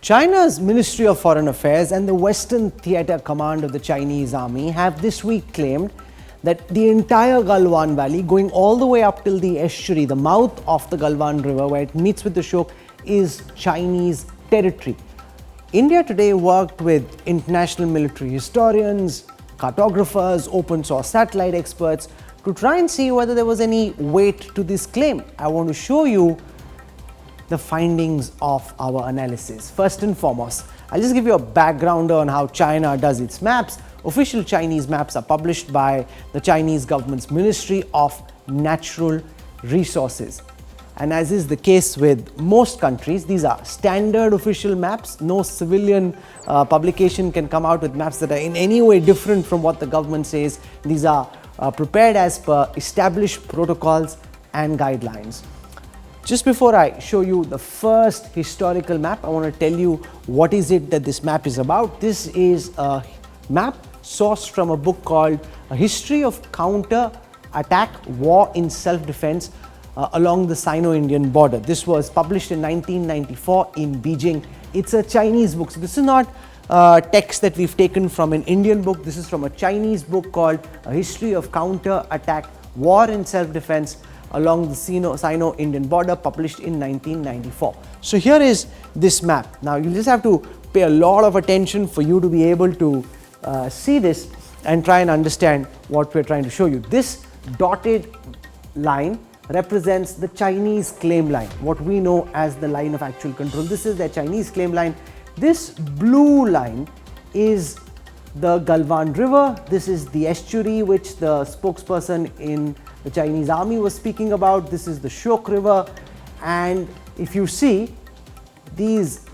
China's Ministry of Foreign Affairs and the Western Theatre Command of the Chinese Army have this week claimed that the entire Galwan Valley, going all the way up till the estuary, the mouth of the Galwan River where it meets with the Shyok, is Chinese territory. India today worked with international military historians, cartographers, open source satellite experts to try and see whether there was any weight to this claim. I want to show you the findings of our analysis. First and foremost, I'll just give you a backgrounder on how China does its maps. Official Chinese maps are published by the Chinese government's Ministry of Natural Resources. And as is the case with most countries, these are standard official maps. No civilian publication can come out with maps that are in any way different from what the government says. These are prepared as per established protocols and guidelines. Just before I show you the first historical map, I want to tell you what is it that this map is about. This is a map sourced from a book called A History of Counter-Attack War in Self-Defense along the Sino-Indian border. This was published in 1994 in Beijing. It's a Chinese book. So this is not text that we've taken from an Indian book. This is from a Chinese book called A History of Counter-Attack War in Self-Defense along the Sino-Indian border, published in 1994. So here is this map. Now you just have to pay a lot of attention for you to be able to see this and try and understand what we're trying to show you. This dotted line represents the Chinese claim line, what we know as the line of actual control. This is their Chinese claim line. This blue line is the Galwan River. This is the estuary which the spokesperson in the Chinese army was speaking about. This is the Shyok River, and if you see, these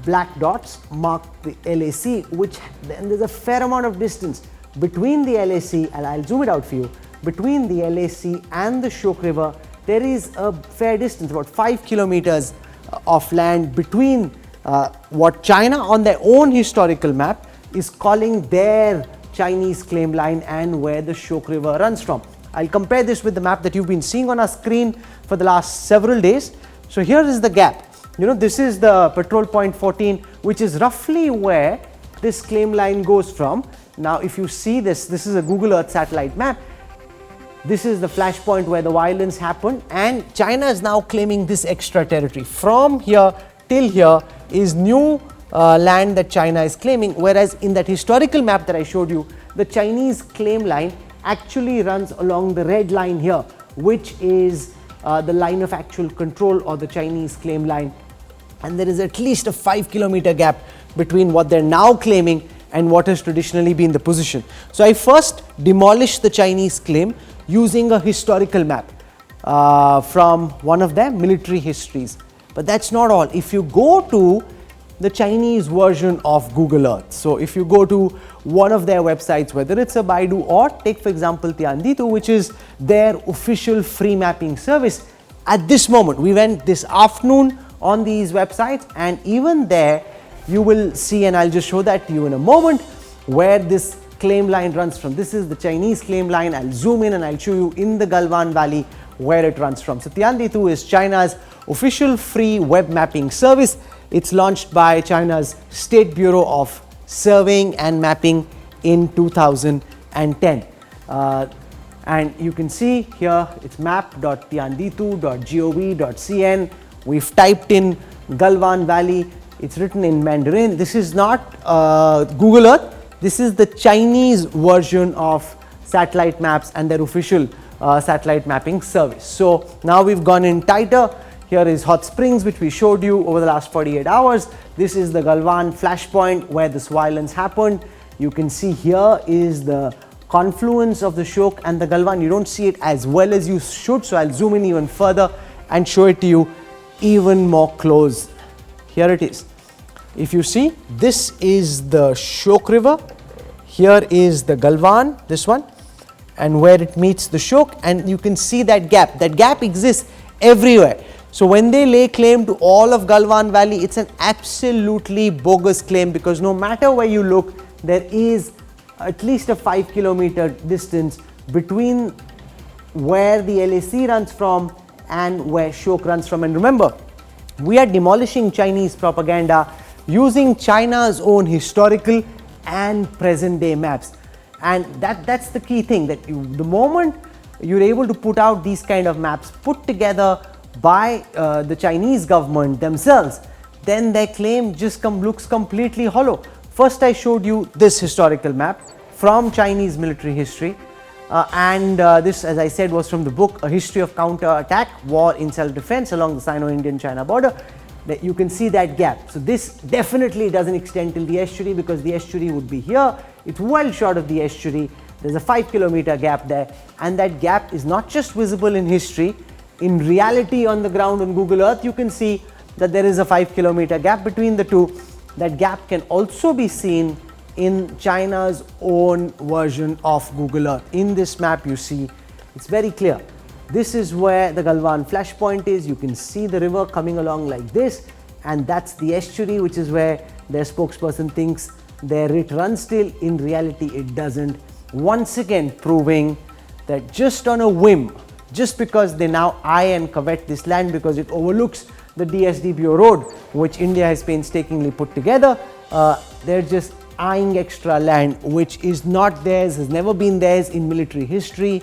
black dots mark the LAC, which then there's a fair amount of distance between the LAC, and I'll zoom it out for you. Between the LAC and the Shyok River, there is a fair distance, about 5 kilometers of land between what China on their own historical map is calling their Chinese claim line and where the Shyok River runs from. I'll compare this with the map that you've been seeing on our screen for the last several days. So here is the gap. You know, this is the patrol point 14, which is roughly where this claim line goes from. Now, if you see this, this is a Google Earth satellite map. This is the flashpoint where the violence happened, and China is now claiming this extra territory. From here till here is new land that China is claiming, whereas in that historical map that I showed you, the Chinese claim line actually runs along the red line here, which is the line of actual control or the Chinese claim line. And there is at least a 5 kilometer gap between what they're now claiming and what has traditionally been the position. So I first demolished the Chinese claim using a historical map from one of their military histories. But that's not all. If you go to the Chinese version of Google Earth, so if you go to one of their websites, whether it's a Baidu or take for example Tianditu, which is their official free mapping service, at this moment, we went this afternoon on these websites, and even there you will see, and I'll just show that to you in a moment, where this claim line runs from. This is the Chinese claim line. I'll zoom in and I'll show you in the Galwan Valley where it runs from. So Tianditu is China's official free web mapping service. It's launched by China's State Bureau of Surveying and Mapping in 2010. And you can see here it's map.tianditu.gov.cn. We've typed in Galwan Valley. It's written in Mandarin. This is not Google Earth. This is the Chinese version of satellite maps and their official satellite mapping service. So now we've gone in tighter. Here is Hot Springs, which we showed you over the last 48 hours. This is the Galwan flashpoint where this violence happened. You can see here is the confluence of the Shyok and the Galwan. You don't see it as well as you should, so I'll zoom in even further and show it to you even more close. Here it is. If you see, this is the Shyok River. Here is the Galwan, this one, and where it meets the Shyok, and you can see that gap. That gap exists everywhere. So when they lay claim to all of Galwan Valley, it's an absolutely bogus claim, because no matter where you look, there is at least a 5 kilometer distance between where the LAC runs from and where Shyok runs from. And remember, we are demolishing Chinese propaganda using China's own historical and present day maps. And that's the key thing, that the moment you're able to put out these kind of maps put together by the Chinese government themselves, then their claim just looks completely hollow. First, I showed you this historical map from Chinese military history, and this, as I said, was from the book A History of Counter-Attack, War in Self-Defense along the Sino-Indian-China border. That you can see that gap. So this definitely doesn't extend till the estuary, because the estuary would be here. It's well short of the estuary. There's a 5-kilometer gap there, and that gap is not just visible in history. In reality, on the ground on Google Earth, you can see that there is a 5-kilometer gap between the two. That gap can also be seen in China's own version of Google Earth. In this map, you see it's very clear. This is where the Galwan flashpoint is. You can see the river coming along like this, and that's the estuary, which is where their spokesperson thinks their writ runs till. In reality, it doesn't. Once again, proving that just on a whim, just because they now eye and covet this land because it overlooks the DSDBO road, which India has painstakingly put together, they're just eyeing extra land which is not theirs, has never been theirs in military history,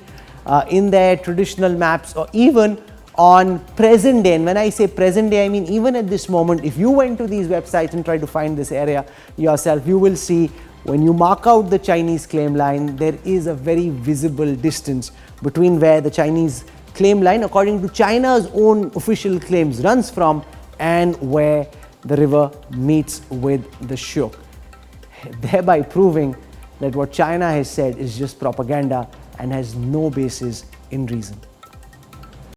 in their traditional maps, or even on present day. And when I say present day, I mean even at this moment. If you went to these websites and tried to find this area yourself, you will see when you mark out the Chinese claim line, there is a very visible distance between where the Chinese claim line, according to China's own official claims, runs from and where the river meets with the Shyok, thereby proving that what China has said is just propaganda and has no basis in reason.